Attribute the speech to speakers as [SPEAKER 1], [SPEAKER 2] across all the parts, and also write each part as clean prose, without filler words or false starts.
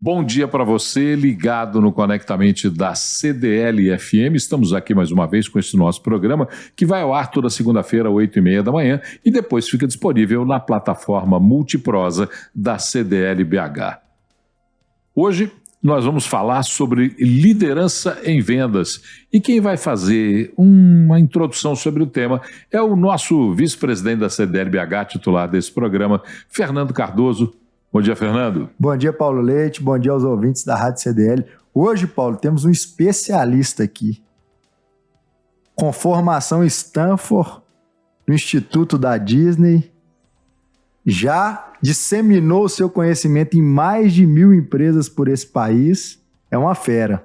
[SPEAKER 1] Bom dia para você, ligado no Conectamente da CDL-FM. Estamos aqui mais uma vez com esse nosso programa, que vai ao ar toda segunda-feira, 8h30 da manhã, e depois fica disponível na plataforma multiprosa da CDL-BH. Hoje nós vamos falar sobre liderança em vendas. E quem vai fazer uma introdução sobre o tema é o nosso vice-presidente da CDL-BH, titular desse programa, Fernando Cardoso. Bom dia, Fernando.
[SPEAKER 2] Bom dia, Paulo Leite. Bom dia aos ouvintes da Rádio CDL. Hoje, Paulo, temos um especialista aqui, com formação Stanford, no Instituto da Disney, já disseminou seu conhecimento em mais de 1.000 empresas por esse país. É uma fera.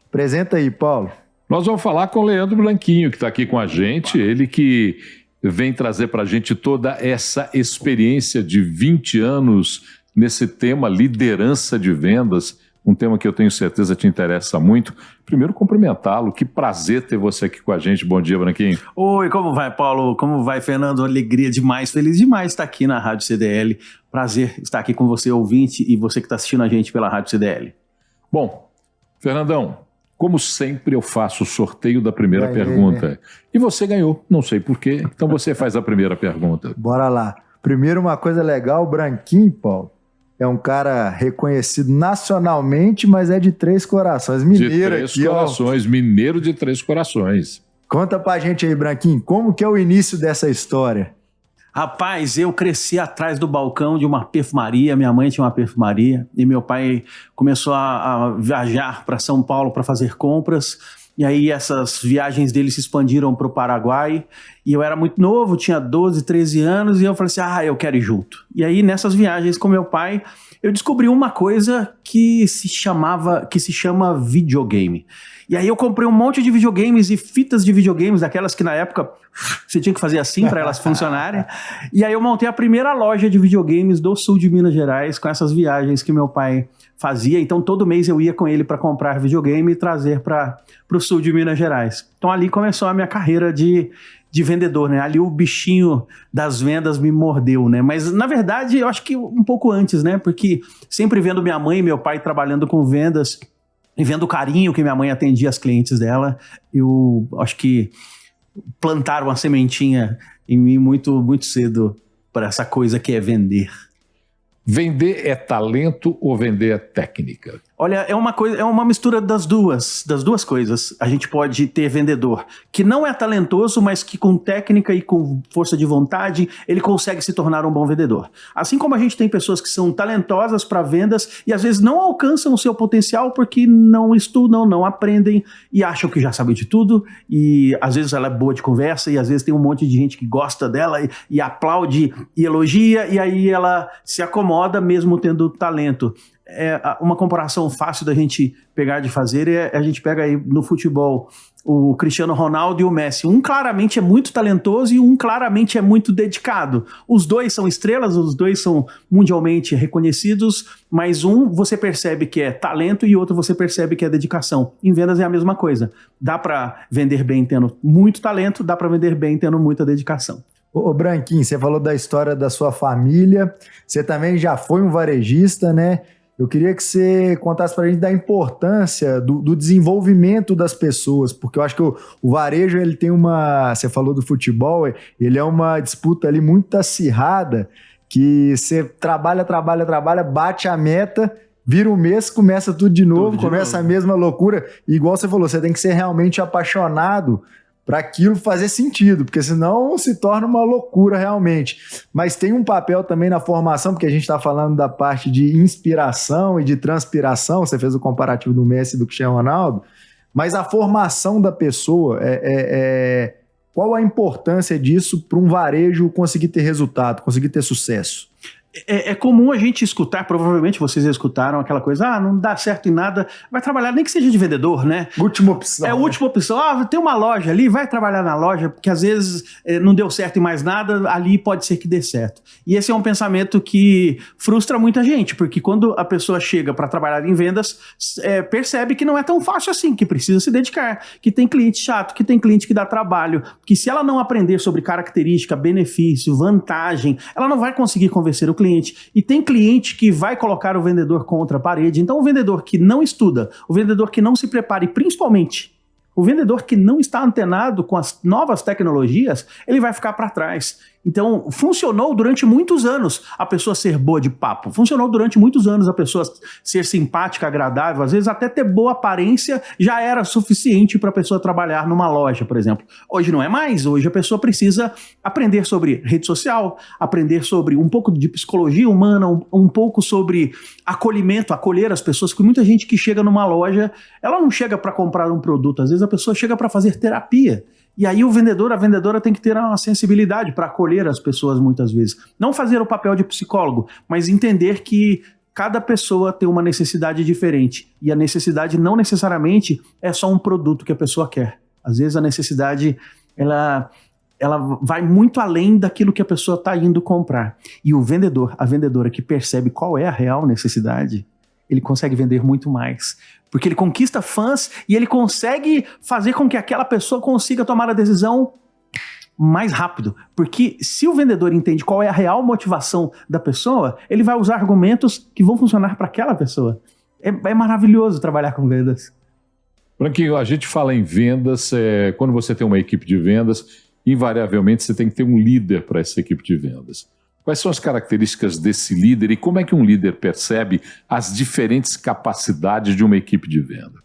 [SPEAKER 2] Apresenta aí, Paulo.
[SPEAKER 1] Nós vamos falar com o Leandro Blanquinho, que está aqui com a gente, ele que vem trazer para a gente toda essa experiência de 20 anos nesse tema liderança de vendas, um tema que eu tenho certeza te interessa muito. Primeiro, cumprimentá-lo, que prazer ter você aqui com a gente. Bom dia, Branquinho.
[SPEAKER 3] Oi, como vai, Paulo? Como vai, Fernando? Alegria demais, feliz demais estar aqui na Rádio CDL. Prazer estar aqui com você, ouvinte, e você que está assistindo a gente pela Rádio CDL.
[SPEAKER 1] Bom, Fernandão, como sempre eu faço o sorteio da primeira pergunta. E você ganhou, não sei porquê, então você faz a primeira pergunta.
[SPEAKER 2] Bora lá. Primeiro, uma coisa legal, o Branquinho, Paulo, é um cara reconhecido nacionalmente, mas é de Três Corações. Mineiro
[SPEAKER 1] de Três
[SPEAKER 2] aqui,
[SPEAKER 1] Corações, ó. Mineiro de Três Corações.
[SPEAKER 2] Conta pra gente aí, Branquinho, como que é o início dessa história?
[SPEAKER 3] Rapaz, eu cresci atrás do balcão de uma perfumaria, minha mãe tinha uma perfumaria, e meu pai começou a viajar para São Paulo para fazer compras, e aí essas viagens dele se expandiram para o Paraguai, e eu era muito novo, tinha 12, 13 anos, e eu falei assim, eu quero ir junto. E aí nessas viagens com meu pai, eu descobri uma coisa que se chama videogame. E aí eu comprei um monte de videogames e fitas de videogames, daquelas que na época você tinha que fazer assim para elas funcionarem. E aí eu montei a primeira loja de videogames do sul de Minas Gerais com essas viagens que meu pai fazia. Então todo mês eu ia com ele para comprar videogame e trazer para o sul de Minas Gerais. Então ali começou a minha carreira de vendedor, né? Ali o bichinho das vendas me mordeu, né? Mas na verdade eu acho que um pouco antes, né? Porque sempre vendo minha mãe e meu pai trabalhando com vendas e vendo o carinho que minha mãe atendia as clientes dela, eu acho que plantaram uma sementinha em mim muito, muito cedo para essa coisa que é vender.
[SPEAKER 1] Vender é talento ou vender é técnica?
[SPEAKER 3] Olha, é uma mistura das duas coisas. A gente pode ter vendedor que não é talentoso, mas que com técnica e com força de vontade, ele consegue se tornar um bom vendedor. Assim como a gente tem pessoas que são talentosas para vendas e às vezes não alcançam o seu potencial porque não estudam, não aprendem e acham que já sabem de tudo, e às vezes ela é boa de conversa e às vezes tem um monte de gente que gosta dela e aplaude e elogia, e aí ela se acomoda mesmo tendo talento. Uma comparação fácil da gente pegar de fazer a gente pega aí no futebol o Cristiano Ronaldo e o Messi. Um claramente é muito talentoso e um claramente é muito dedicado. Os dois são estrelas, os dois são mundialmente reconhecidos, mas um você percebe que é talento e outro você percebe que é dedicação. Em vendas é a mesma coisa. Dá para vender bem tendo muito talento, dá para vender bem tendo muita dedicação.
[SPEAKER 2] Ô Branquinho, você falou da história da sua família, você também já foi um varejista, né? Eu queria que você contasse para a gente da importância do desenvolvimento das pessoas, porque eu acho que o varejo, ele tem você falou do futebol, ele é uma disputa ali muito acirrada, que você trabalha, bate a meta, vira um mês, começa tudo de novo, a mesma loucura, e igual você falou, você tem que ser realmente apaixonado para aquilo fazer sentido, porque senão se torna uma loucura realmente. Mas tem um papel também na formação, porque a gente está falando da parte de inspiração e de transpiração, você fez o comparativo do Messi e do Cristiano Ronaldo, mas a formação da pessoa, qual a importância disso para um varejo conseguir ter resultado, conseguir ter sucesso?
[SPEAKER 3] É comum a gente escutar, provavelmente vocês já escutaram aquela coisa, não dá certo em nada, vai trabalhar, nem que seja de vendedor, né?
[SPEAKER 2] Última opção.
[SPEAKER 3] É a última opção. Tem uma loja ali, vai trabalhar na loja, porque às vezes não deu certo em mais nada, ali pode ser que dê certo. E esse é um pensamento que frustra muita gente, porque quando a pessoa chega para trabalhar em vendas, percebe que não é tão fácil assim, que precisa se dedicar, que tem cliente chato, que tem cliente que dá trabalho, que se ela não aprender sobre característica, benefício, vantagem, ela não vai conseguir convencer o cliente. E tem cliente que vai colocar o vendedor contra a parede. Então, o vendedor que não estuda, o vendedor que não se prepara e principalmente o vendedor que não está antenado com as novas tecnologias, ele vai ficar para trás. Então, funcionou durante muitos anos a pessoa ser boa de papo. Funcionou durante muitos anos a pessoa ser simpática, agradável. Às vezes até ter boa aparência já era suficiente para a pessoa trabalhar numa loja, por exemplo. Hoje não é mais. Hoje a pessoa precisa aprender sobre rede social, aprender sobre um pouco de psicologia humana, um pouco sobre acolhimento, acolher as pessoas. Porque muita gente que chega numa loja, ela não chega para comprar um produto. Às vezes a pessoa chega para fazer terapia. E aí o vendedor, a vendedora tem que ter uma sensibilidade para acolher as pessoas muitas vezes. Não fazer o papel de psicólogo, mas entender que cada pessoa tem uma necessidade diferente. E a necessidade não necessariamente é só um produto que a pessoa quer. Às vezes a necessidade, ela vai muito além daquilo que a pessoa está indo comprar. E o vendedor, a vendedora que percebe qual é a real necessidade, ele consegue vender muito mais. Porque ele conquista fãs e ele consegue fazer com que aquela pessoa consiga tomar a decisão mais rápido. Porque se o vendedor entende qual é a real motivação da pessoa, ele vai usar argumentos que vão funcionar para aquela pessoa. É maravilhoso trabalhar com vendas.
[SPEAKER 1] Branquinho, a gente fala em vendas, quando você tem uma equipe de vendas, invariavelmente você tem que ter um líder para essa equipe de vendas. Quais são as características desse líder e como é que um líder percebe as diferentes capacidades de uma equipe de venda?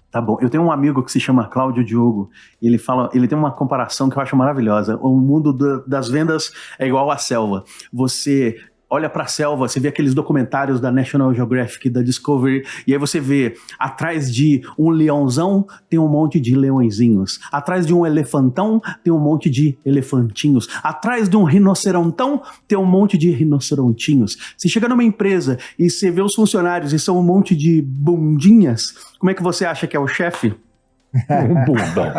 [SPEAKER 3] Tá bom, eu tenho um amigo que se chama Cláudio Diogo, e ele tem uma comparação que eu acho maravilhosa. O mundo das vendas é igual à selva. Você olha para a selva, você vê aqueles documentários da National Geographic, da Discovery, e aí você vê, atrás de um leãozão tem um monte de leõezinhos, atrás de um elefantão tem um monte de elefantinhos, atrás de um rinocerontão tem um monte de rinocerontinhos. Você chega numa empresa e você vê os funcionários e são um monte de bundinhas, como é que você acha que é o chefe?
[SPEAKER 1] Um bundão.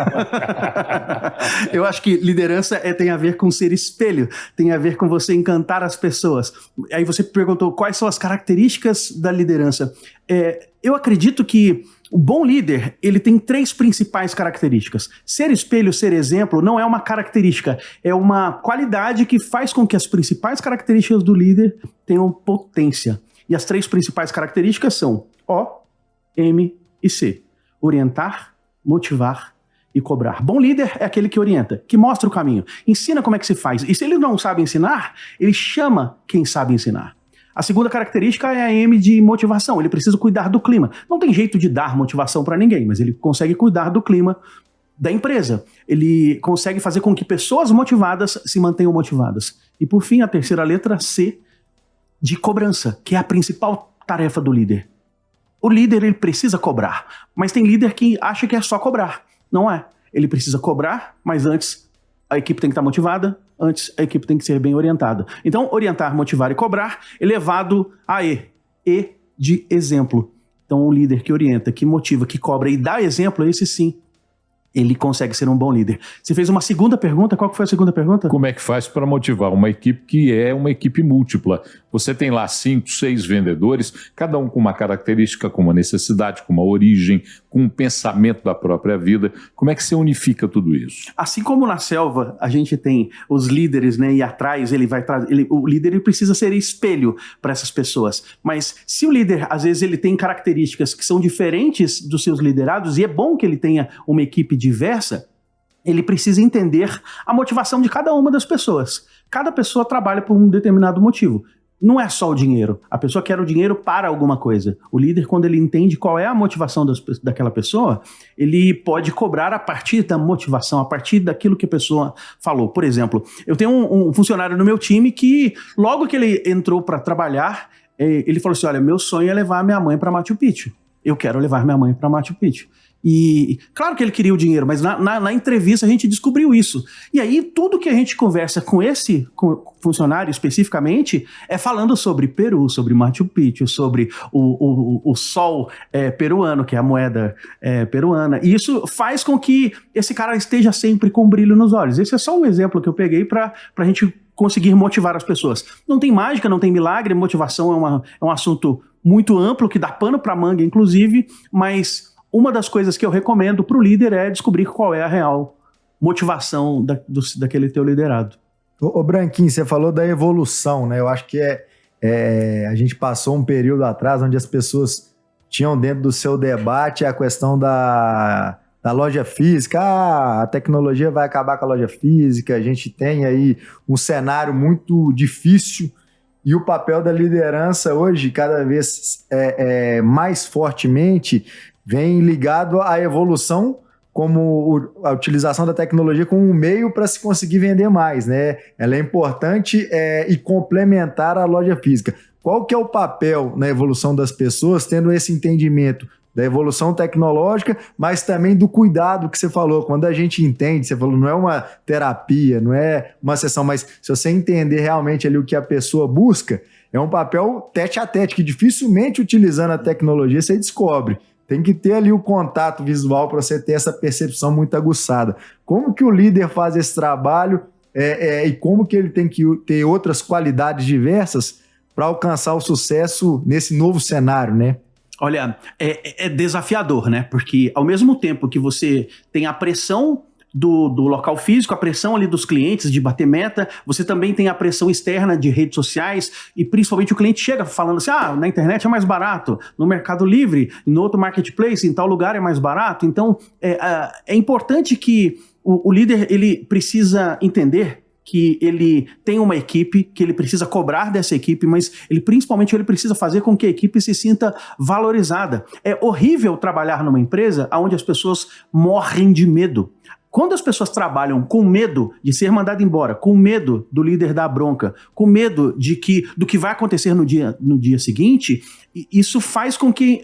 [SPEAKER 3] Eu acho que liderança tem a ver com ser espelho, tem a ver com você encantar as pessoas. Aí você perguntou quais são as características da liderança. Eu acredito que o bom líder, ele tem 3 principais características. Ser espelho, ser exemplo, não é uma característica, é uma qualidade que faz com que as principais características do líder tenham potência. E as 3 principais características são O, M e C. Orientar, motivar e cobrar. Bom líder é aquele que orienta, que mostra o caminho, ensina como é que se faz. E se ele não sabe ensinar, ele chama quem sabe ensinar. A segunda característica é a M de motivação. Ele precisa cuidar do clima. Não tem jeito de dar motivação para ninguém, mas ele consegue cuidar do clima da empresa. Ele consegue fazer com que pessoas motivadas se mantenham motivadas. E por fim, a terceira letra, C, de cobrança, que é a principal tarefa do líder. O líder, ele precisa cobrar, mas tem líder que acha que é só cobrar. Não é. Ele precisa cobrar, mas antes a equipe tem que estar motivada, antes a equipe tem que ser bem orientada. Então, orientar, motivar e cobrar, elevado a E. E de exemplo. Então, o líder que orienta, que motiva, que cobra e dá exemplo, esse sim, ele consegue ser um bom líder. Você fez uma segunda pergunta, qual que foi a segunda pergunta?
[SPEAKER 1] Como é que faz para motivar uma equipe que é uma equipe múltipla? Você tem lá 5, 6 vendedores, cada um com uma característica, com uma necessidade, com uma origem, com um pensamento da própria vida. Como é que você unifica tudo isso?
[SPEAKER 3] Assim como na selva a gente tem os líderes, né, e atrás o líder ele precisa ser espelho para essas pessoas. Mas se o líder, às vezes, ele tem características que são diferentes dos seus liderados, e é bom que ele tenha uma equipe diversa, ele precisa entender a motivação de cada uma das pessoas. Cada pessoa trabalha por um determinado motivo. Não é só o dinheiro. A pessoa quer o dinheiro para alguma coisa. O líder, quando ele entende qual é a motivação daquela pessoa, ele pode cobrar a partir da motivação, a partir daquilo que a pessoa falou. Por exemplo, eu tenho um funcionário no meu time que, logo que ele entrou para trabalhar, ele falou assim, olha, meu sonho é levar minha mãe para Machu Picchu. Eu quero levar minha mãe para Machu Picchu. E claro que ele queria o dinheiro, mas na entrevista a gente descobriu isso. E aí tudo que a gente conversa com esse funcionário especificamente é falando sobre Peru, sobre Machu Picchu, sobre o sol peruano, que é a moeda peruana. E isso faz com que esse cara esteja sempre com brilho nos olhos. Esse é só um exemplo que eu peguei para a gente conseguir motivar as pessoas. Não tem mágica, não tem milagre, motivação é um assunto muito amplo, que dá pano para manga, inclusive, mas uma das coisas que eu recomendo para o líder é descobrir qual é a real motivação daquele teu liderado.
[SPEAKER 2] Ô Branquinho, você falou da evolução, né? Eu acho que A gente passou um período atrás onde as pessoas tinham dentro do seu debate a questão da loja física. A tecnologia vai acabar com a loja física, a gente tem aí um cenário muito difícil e o papel da liderança hoje, cada vez mais fortemente, vem ligado à evolução como a utilização da tecnologia como um meio para se conseguir vender mais, né? Ela é importante e complementar a loja física. Qual que é o papel na evolução das pessoas, tendo esse entendimento da evolução tecnológica, mas também do cuidado que você falou? Quando a gente entende, você falou, não é uma terapia, não é uma sessão, mas se você entender realmente ali o que a pessoa busca, é um papel tete a tete, que dificilmente utilizando a tecnologia você descobre. Tem que ter ali o contato visual para você ter essa percepção muito aguçada. Como que o líder faz esse trabalho e como que ele tem que ter outras qualidades diversas para alcançar o sucesso nesse novo cenário, né?
[SPEAKER 3] Olha, é desafiador, né? Porque ao mesmo tempo que você tem a pressão do local físico, a pressão ali dos clientes de bater meta, você também tem a pressão externa de redes sociais e principalmente o cliente chega falando assim, na internet é mais barato, no Mercado Livre, no outro marketplace, em tal lugar é mais barato. Então, é importante que o líder ele precisa entender que ele tem uma equipe, que ele precisa cobrar dessa equipe, mas principalmente ele precisa fazer com que a equipe se sinta valorizada. É horrível trabalhar numa empresa onde as pessoas morrem de medo. Quando as pessoas trabalham com medo de ser mandado embora, com medo do líder dar bronca, com medo do que vai acontecer no dia seguinte, isso faz com que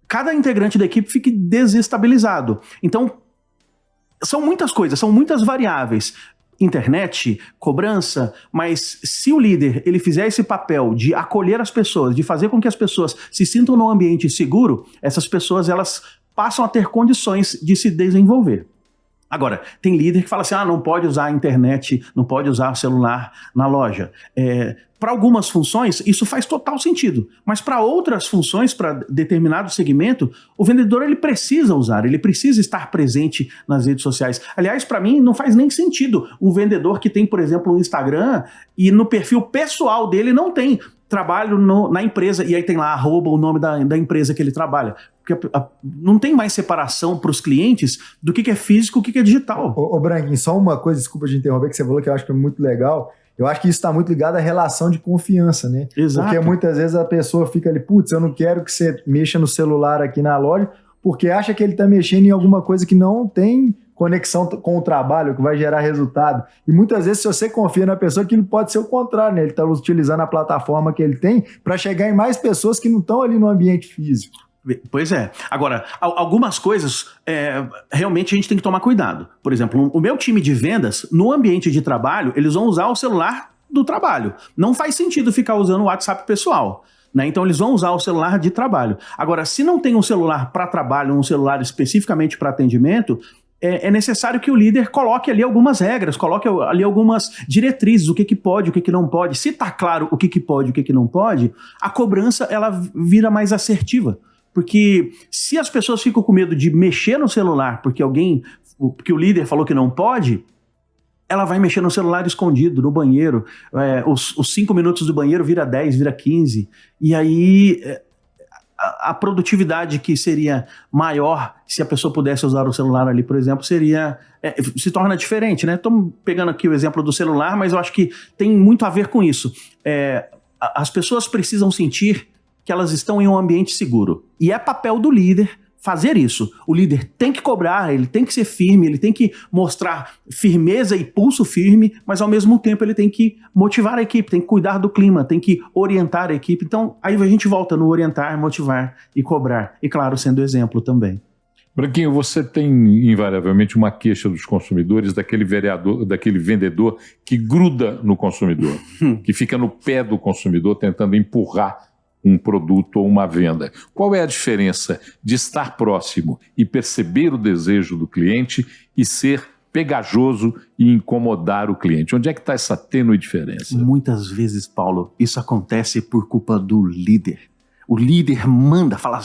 [SPEAKER 3] cada integrante da equipe fique desestabilizado. Então, são muitas coisas, são muitas variáveis. Internet, cobrança, mas se o líder ele fizer esse papel de acolher as pessoas, de fazer com que as pessoas se sintam num ambiente seguro, essas pessoas elas passam a ter condições de se desenvolver. Agora, tem líder que fala assim, não pode usar a internet, não pode usar o celular na loja. Para algumas funções, isso faz total sentido. Mas para outras funções, para determinado segmento, o vendedor ele precisa usar, ele precisa estar presente nas redes sociais. Aliás, para mim, não faz nem sentido um vendedor que tem, por exemplo, um Instagram e no perfil pessoal dele não tem trabalho na empresa, e aí tem lá @ o nome da empresa que ele trabalha. Porque não tem mais separação para os clientes do que é físico e o que é digital.
[SPEAKER 2] Ô Branquinho, só uma coisa, desculpa de interromper, que você falou que eu acho que é muito legal. Eu acho que isso está muito ligado à relação de confiança, né?
[SPEAKER 3] Exato.
[SPEAKER 2] Porque muitas vezes a pessoa fica ali, putz, eu não quero que você mexa no celular aqui na loja, porque acha que ele está mexendo em alguma coisa que não tem conexão com o trabalho, que vai gerar resultado. E muitas vezes, se você confia na pessoa, aquilo pode ser o contrário, né? Ele está utilizando a plataforma que ele tem para chegar em mais pessoas que não estão ali no ambiente físico.
[SPEAKER 3] Pois é. Agora, algumas coisas realmente a gente tem que tomar cuidado. Por exemplo, o meu time de vendas, no ambiente de trabalho, eles vão usar o celular do trabalho. Não faz sentido ficar usando o WhatsApp pessoal, né? Então eles vão usar o celular de trabalho. Agora, se não tem um celular para trabalho, um celular especificamente para atendimento, é necessário que o líder coloque ali algumas regras, coloque ali algumas diretrizes, o que pode, o que não pode. Se está claro o que pode, o que não pode, a cobrança ela vira mais assertiva. Porque se as pessoas ficam com medo de mexer no celular porque o líder falou que não pode, ela vai mexer no celular escondido, no banheiro. Os 5 minutos do banheiro vira 10, vira 15. E aí a produtividade que seria maior se a pessoa pudesse usar o celular ali, por exemplo, se torna diferente, né? Estou pegando aqui o exemplo do celular, mas eu acho que tem muito a ver com isso. As pessoas precisam sentir que elas estão em um ambiente seguro. E é papel do líder fazer isso. O líder tem que cobrar, ele tem que ser firme, ele tem que mostrar firmeza e pulso firme, mas ao mesmo tempo ele tem que motivar a equipe, tem que cuidar do clima, tem que orientar a equipe. Então, aí a gente volta no orientar, motivar e cobrar. E claro, sendo exemplo também.
[SPEAKER 1] Branquinho, você tem invariavelmente uma queixa dos consumidores daquele vendedor que gruda no consumidor, que fica no pé do consumidor tentando empurrar um produto ou uma venda. Qual é a diferença de estar próximo e perceber o desejo do cliente e ser pegajoso e incomodar o cliente? Onde é que está essa tênue diferença?
[SPEAKER 3] Muitas vezes, Paulo, isso acontece por culpa do líder. O líder manda, fala,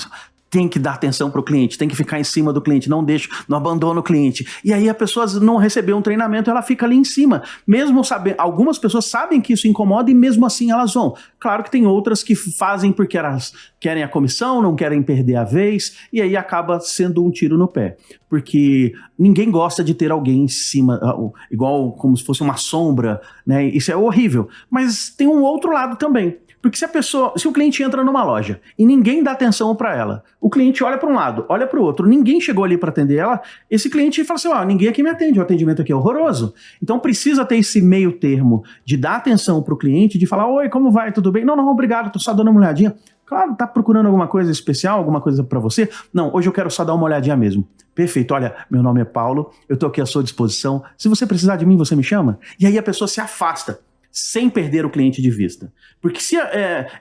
[SPEAKER 3] tem que dar atenção para o cliente, tem que ficar em cima do cliente, não abandona o cliente. E aí a pessoa não recebeu um treinamento, ela fica ali em cima. Mesmo sabendo, algumas pessoas sabem que isso incomoda e mesmo assim elas vão. Claro que tem outras que fazem porque elas querem a comissão, não querem perder a vez, e aí acaba sendo um tiro no pé. Porque ninguém gosta de ter alguém em cima, igual como se fosse uma sombra, né? Isso é horrível. Mas tem um outro lado também. Porque se o cliente entra numa loja e ninguém dá atenção para ela, o cliente olha para um lado, olha para o outro, ninguém chegou ali para atender ela, esse cliente fala assim, ninguém aqui me atende, o atendimento aqui é horroroso. Então precisa ter esse meio termo de dar atenção para o cliente, de falar, oi, como vai, tudo bem? Não, obrigado, tô só dando uma olhadinha. Claro, tá procurando alguma coisa especial, alguma coisa para você? Não, hoje eu quero só dar uma olhadinha mesmo. Perfeito, olha, meu nome é Paulo, eu tô aqui à sua disposição, se você precisar de mim, você me chama? E aí a pessoa se afasta, sem perder o cliente de vista. Porque se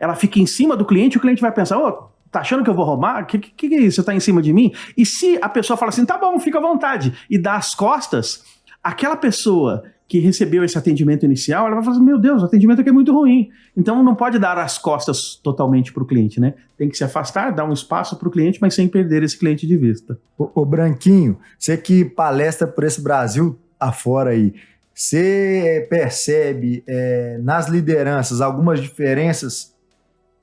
[SPEAKER 3] ela fica em cima do cliente, o cliente vai pensar, tá achando que eu vou roubar? Que é isso? Você tá em cima de mim? E se a pessoa fala assim, tá bom, fica à vontade, e dá as costas, aquela pessoa que recebeu esse atendimento inicial, ela vai falar assim, meu Deus, o atendimento aqui é muito ruim. Então não pode dar as costas totalmente para o cliente, né? Tem que se afastar, dar um espaço para o cliente, mas sem perder esse cliente de vista.
[SPEAKER 2] Ô Branquinho, você que palestra por esse Brasil afora aí, você percebe nas lideranças algumas diferenças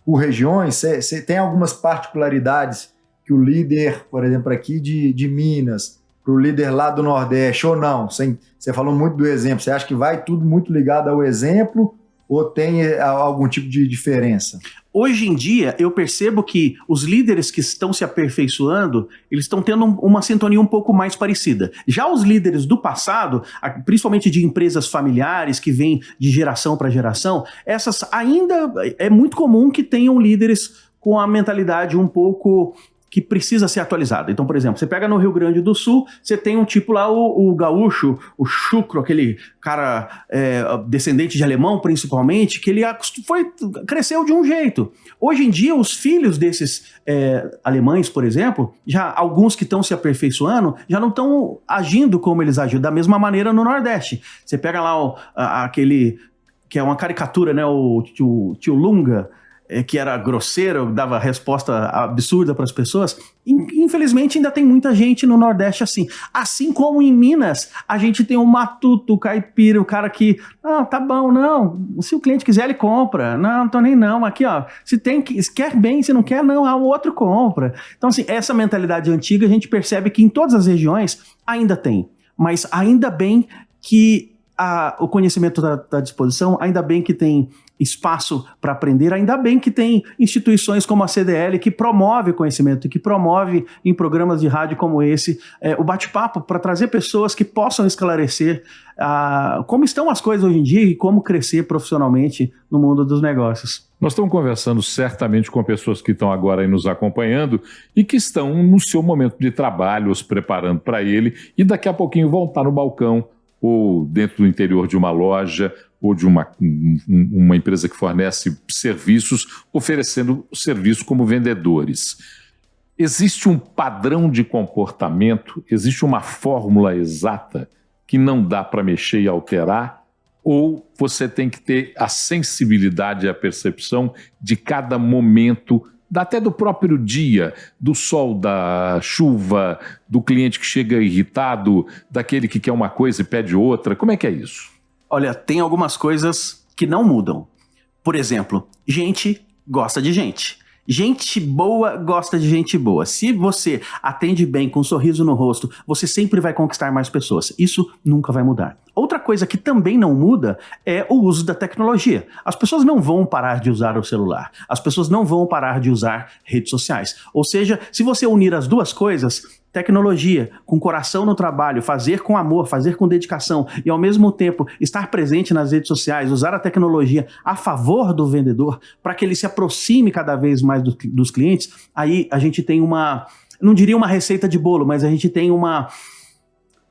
[SPEAKER 2] por regiões? Você tem algumas particularidades que o líder, por exemplo, aqui de Minas, para o líder lá do Nordeste, ou não? Você falou muito do exemplo. Você acha que vai tudo muito ligado ao exemplo ou tem algum tipo de diferença?
[SPEAKER 3] Hoje em dia, eu percebo que os líderes que estão se aperfeiçoando, eles estão tendo uma sintonia um pouco mais parecida. Já os líderes do passado, principalmente de empresas familiares que vêm de geração para geração, essas ainda é muito comum que tenham líderes com a mentalidade um pouco que precisa ser atualizada. Então, por exemplo, você pega no Rio Grande do Sul, você tem um tipo lá, o gaúcho, o chucro, aquele cara descendente de alemão, principalmente, que ele cresceu de um jeito. Hoje em dia, os filhos desses alemães, por exemplo, já alguns que estão se aperfeiçoando, já não estão agindo como eles agiam, da mesma maneira no Nordeste. Você pega lá aquele, que é uma caricatura, né, o tio Lunga, que era grosseiro, dava resposta absurda para as pessoas. Infelizmente ainda tem muita gente no Nordeste assim. Assim como em Minas, a gente tem o matuto, o caipira, o cara que, não, tá bom, não, se o cliente quiser ele compra, não tô nem não, aqui ó, se quer bem, se não quer não, o outro compra. Então assim, essa mentalidade antiga a gente percebe que em todas as regiões ainda tem, mas ainda bem que o conhecimento está à disposição, ainda bem que tem espaço para aprender, ainda bem que tem instituições como a CDL que promove conhecimento e que promove em programas de rádio como esse o bate-papo para trazer pessoas que possam esclarecer como estão as coisas hoje em dia e como crescer profissionalmente no mundo dos negócios.
[SPEAKER 1] Nós estamos conversando certamente com pessoas que estão agora aí nos acompanhando e que estão no seu momento de trabalho, os preparando para ele, e daqui a pouquinho vão estar no balcão ou dentro do interior de uma loja ou de uma empresa que fornece serviços, oferecendo serviço como vendedores. Existe um padrão de comportamento, existe uma fórmula exata que não dá para mexer e alterar, ou você tem que ter a sensibilidade e a percepção de cada momento, até do próprio dia, do sol, da chuva, do cliente que chega irritado, daquele que quer uma coisa e pede outra. Como é que é isso?
[SPEAKER 3] Olha, tem algumas coisas que não mudam. Por exemplo, gente gosta de gente. Gente boa gosta de gente boa. Se você atende bem, com um sorriso no rosto, você sempre vai conquistar mais pessoas. Isso nunca vai mudar. Outra coisa que também não muda é o uso da tecnologia. As pessoas não vão parar de usar o celular. As pessoas não vão parar de usar redes sociais. Ou seja, se você unir as duas coisas, tecnologia, com coração no trabalho, fazer com amor, fazer com dedicação e ao mesmo tempo estar presente nas redes sociais, usar a tecnologia a favor do vendedor para que ele se aproxime cada vez mais dos clientes, aí a gente tem não diria uma receita de bolo, mas a gente tem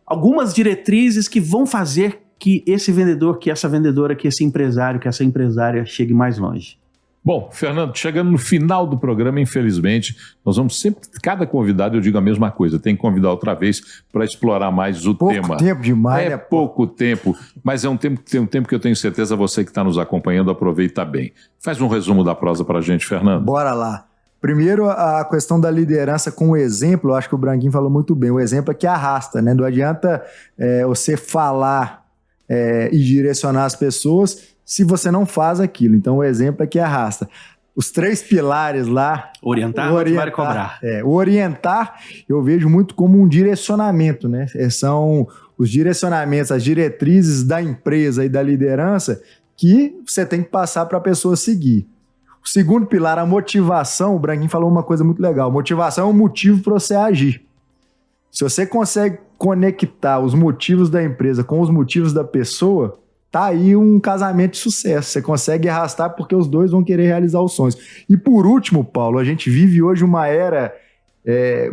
[SPEAKER 3] algumas diretrizes que vão fazer que esse vendedor, que essa vendedora, que esse empresário, que essa empresária chegue mais longe.
[SPEAKER 1] Bom, Fernando, chegando no final do programa, infelizmente, nós vamos sempre, cada convidado eu digo a mesma coisa, tem que convidar outra vez para explorar mais o tema.
[SPEAKER 2] Pouco tempo demais, né?
[SPEAKER 1] Pouco tempo, mas é um tempo que eu tenho certeza você que está nos acompanhando aproveita bem. Faz um resumo da prosa para a gente, Fernando.
[SPEAKER 2] Bora lá. Primeiro, a questão da liderança com o exemplo, eu acho que o Branquinho falou muito bem, o exemplo é que arrasta, né? Não adianta você falar e direcionar as pessoas se você não faz aquilo. Então, o exemplo é que arrasta. Os 3 pilares lá...
[SPEAKER 3] Orientar, motivar e cobrar.
[SPEAKER 2] O orientar, eu vejo muito como um direcionamento, né? São os direcionamentos, as diretrizes da empresa e da liderança que você tem que passar para a pessoa seguir. O segundo pilar, a motivação, o Branquinho falou uma coisa muito legal. Motivação é um motivo para você agir. Se você consegue conectar os motivos da empresa com os motivos da pessoa, tá aí um casamento de sucesso. Você consegue arrastar porque os dois vão querer realizar os sonhos. E por último, Paulo, a gente vive hoje uma era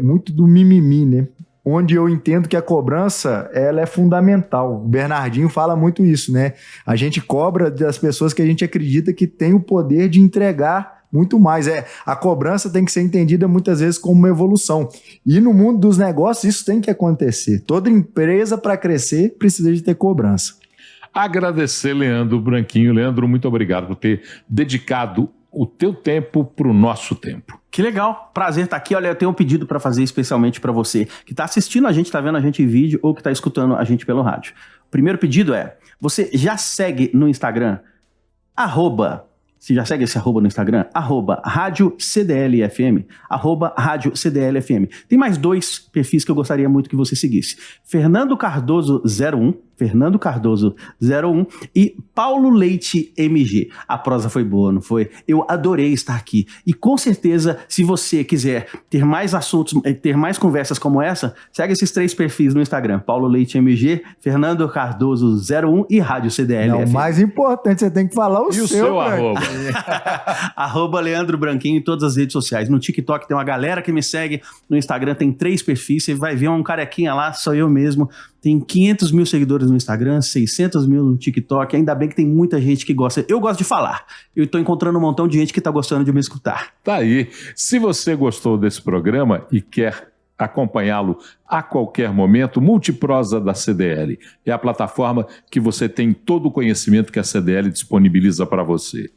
[SPEAKER 2] muito do mimimi, né? Onde eu entendo que a cobrança ela é fundamental. O Bernardinho fala muito isso, né? A gente cobra das pessoas que a gente acredita que tem o poder de entregar muito mais. A cobrança tem que ser entendida muitas vezes como uma evolução. E no mundo dos negócios isso tem que acontecer. Toda empresa, para crescer, precisa de ter cobrança.
[SPEAKER 1] Agradecer, Leandro Branquinho. Leandro, muito obrigado por ter dedicado o teu tempo para o nosso tempo.
[SPEAKER 3] Que legal, prazer estar aqui. Olha, eu tenho um pedido para fazer especialmente para você que está assistindo a gente, está vendo a gente em vídeo ou que está escutando a gente pelo rádio. O primeiro pedido é, você já segue no Instagram, você já segue esse arroba no Instagram? Rádio CDL-FM. Rádio CDL-FM. Tem mais 2 perfis que eu gostaria muito que você seguisse. Fernando Cardoso 01 e Paulo Leite MG. A prosa foi boa, não foi? Eu adorei estar aqui. E com certeza, se você quiser ter mais assuntos, ter mais conversas como essa, segue esses 3 perfis no Instagram. Paulo Leite MG, Fernando Cardoso 01 e Rádio CDL-FM.
[SPEAKER 2] Não, o mais importante, você tem que falar o seu
[SPEAKER 1] arroba.
[SPEAKER 3] Arroba Leandro Branquinho em todas as redes sociais. No TikTok tem uma galera que me segue. No Instagram tem 3 perfis. Você vai ver um carequinha lá, sou eu mesmo. Tem 500 mil seguidores no Instagram, 600 mil no TikTok. Ainda bem que tem muita gente que gosta. Eu gosto de falar. Eu estou encontrando um montão de gente que está gostando de me escutar.
[SPEAKER 1] Tá aí. Se você gostou desse programa e quer acompanhá-lo a qualquer momento, Multiprosa da CDL é a plataforma que você tem todo o conhecimento que a CDL disponibiliza para você.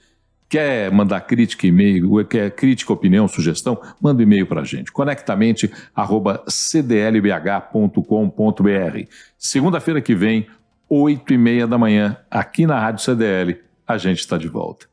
[SPEAKER 1] Quer mandar crítica, e-mail, quer crítica, opinião, sugestão? Manda um e-mail para a gente. conectamente@cdlbh.com.br. Segunda-feira que vem, 8h30 da manhã, aqui na Rádio CDL, a gente está de volta.